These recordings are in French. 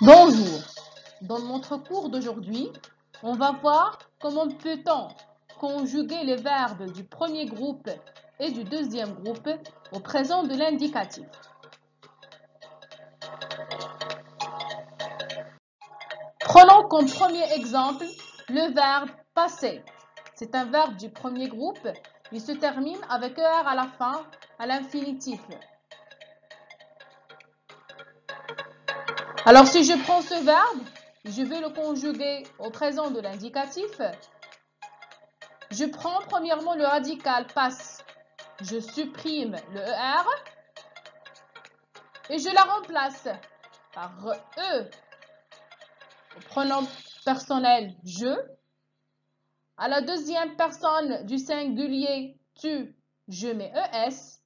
Bonjour. Dans notre cours d'aujourd'hui, on va voir comment peut-on conjuguer les verbes du premier groupe et du deuxième groupe au présent de l'indicatif. Prenons comme premier exemple le verbe passer. C'est un verbe du premier groupe. Il se termine avec ER à la fin, à l'infinitif. Alors, si je prends ce verbe, je vais le conjuguer au présent de l'indicatif. Je prends premièrement le radical passe. Je supprime le ER et je la remplace par E au pronom personnel je. À la deuxième personne du singulier tu, je mets ES.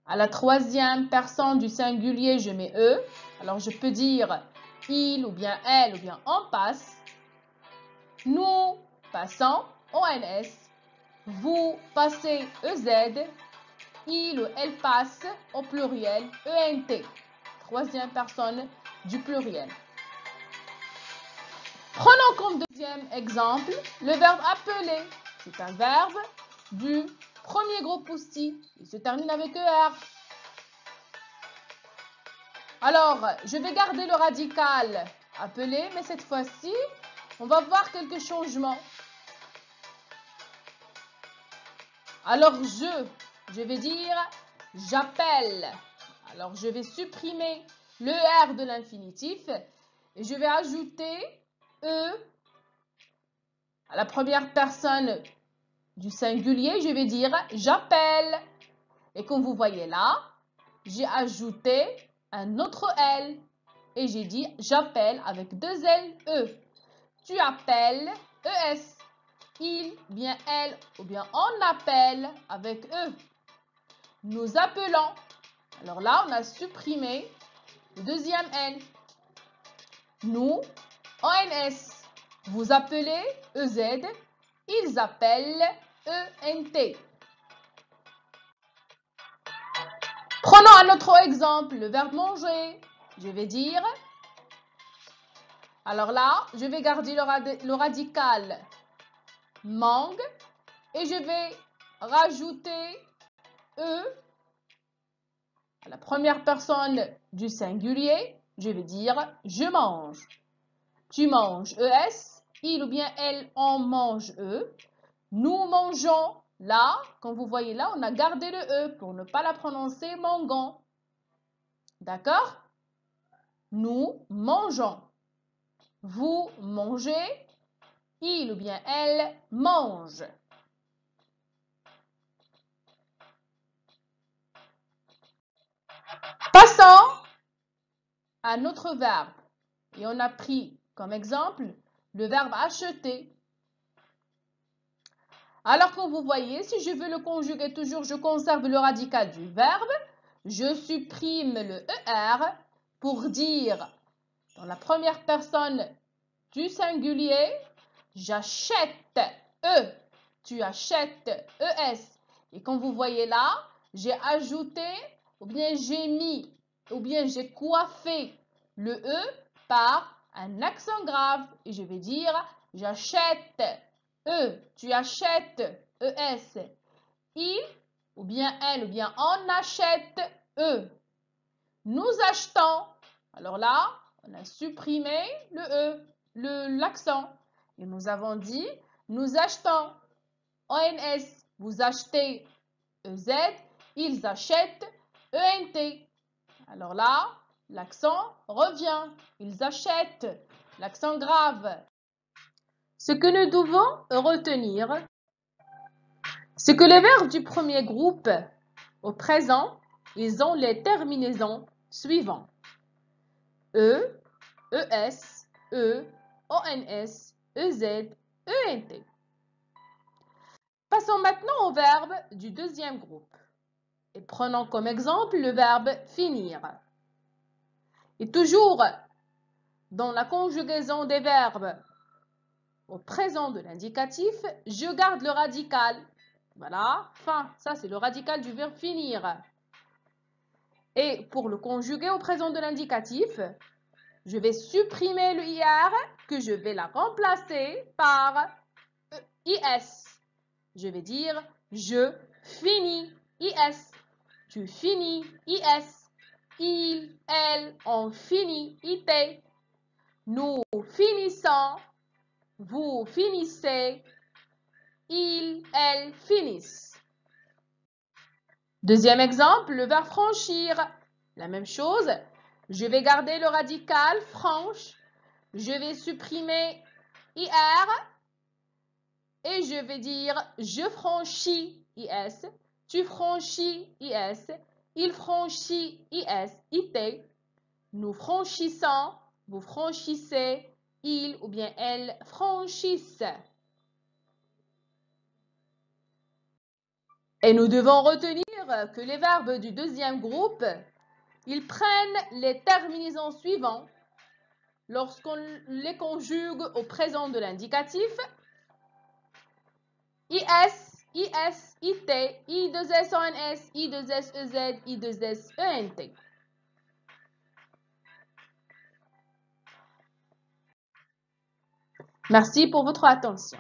À la troisième personne du singulier, je mets E. Alors, je peux dire il ou bien elle ou bien on passe. Nous passons, ONS. Vous passez, EZ. Il ou elle passe, au pluriel, ENT. Troisième personne du pluriel. Prenons comme deuxième exemple le verbe appeler. C'est un verbe du premier groupe aussi. Il se termine avec ER. Alors, je vais garder le radical appeler, mais cette fois-ci, on va voir quelques changements. Alors, je vais dire j'appelle. Alors, je vais supprimer le R de l'infinitif et je vais ajouter E à la première personne du singulier. Je vais dire j'appelle. Et comme vous voyez là, j'ai ajouté un autre L et j'ai dit j'appelle avec deux L, E. Tu appelles, ES. Il, bien elle, ou bien on appelle avec E. Nous appelons. Alors là, on a supprimé le deuxième N. Nous, ONS. Vous appelez, EZ. Ils appellent, ENT. Prenons un autre exemple, le verbe manger. Je vais dire, alors là, je vais garder le radical mange et je vais rajouter E à la première personne du singulier. Je vais dire je mange. Tu manges, ES. Il ou bien elle, on mange, E. Nous mangeons. Là, comme vous voyez là, on a gardé le E pour ne pas la prononcer mangon. D'accord? Nous mangeons. Vous mangez. Il ou bien elle mange. Passons à notre verbe. Et on a pris comme exemple le verbe acheter. Alors que vous voyez, si je veux le conjuguer toujours, je conserve le radical du verbe. Je supprime le ER pour dire dans la première personne du singulier, j'achète, E. Tu achètes, ES. Et comme vous voyez là, j'ai ajouté, ou bien j'ai mis, ou bien j'ai coiffé le E par un accent grave. Et je vais dire, j'achète, E. Tu achètes, ES. Il, ou bien elle, ou bien on achète, E. Nous achetons. Alors là, on a supprimé le E, l'accent. Et nous avons dit, nous achetons. ONS, vous achetez, EZ. Ils achètent, ENT. Alors là, l'accent revient. Ils achètent. L'accent grave. Ce que nous devons retenir, c'est que les verbes du premier groupe au présent, ils ont les terminaisons suivantes. E, ES, E, ONS, EZ, ENT. Passons maintenant au verbe du deuxième groupe. Et prenons comme exemple le verbe finir. Et toujours dans la conjugaison des verbes au présent de l'indicatif, je garde le radical. Voilà, fin, ça c'est le radical du verbe finir. Et pour le conjuguer au présent de l'indicatif, je vais supprimer le IR que je vais la remplacer par IS. Je vais dire je finis IS. Tu finis IS. Il, elle, on finit IT. Nous finissons. Vous finissez. Il, elle finissent. Deuxième exemple, le verbe franchir. La même chose. Je vais garder le radical franche. Je vais supprimer IR. Et je vais dire je franchis IS. Tu franchis IS. Il franchit IS. IT. Nous franchissons. Vous franchissez. Il ou bien elle franchissent. Et nous devons retenir que les verbes du deuxième groupe, ils prennent les terminaisons suivantes lorsqu'on les conjugue au présent de l'indicatif. IS, IS, IT, I2S-ONS, I2S-EZ, I2S-ENT. Merci pour votre attention.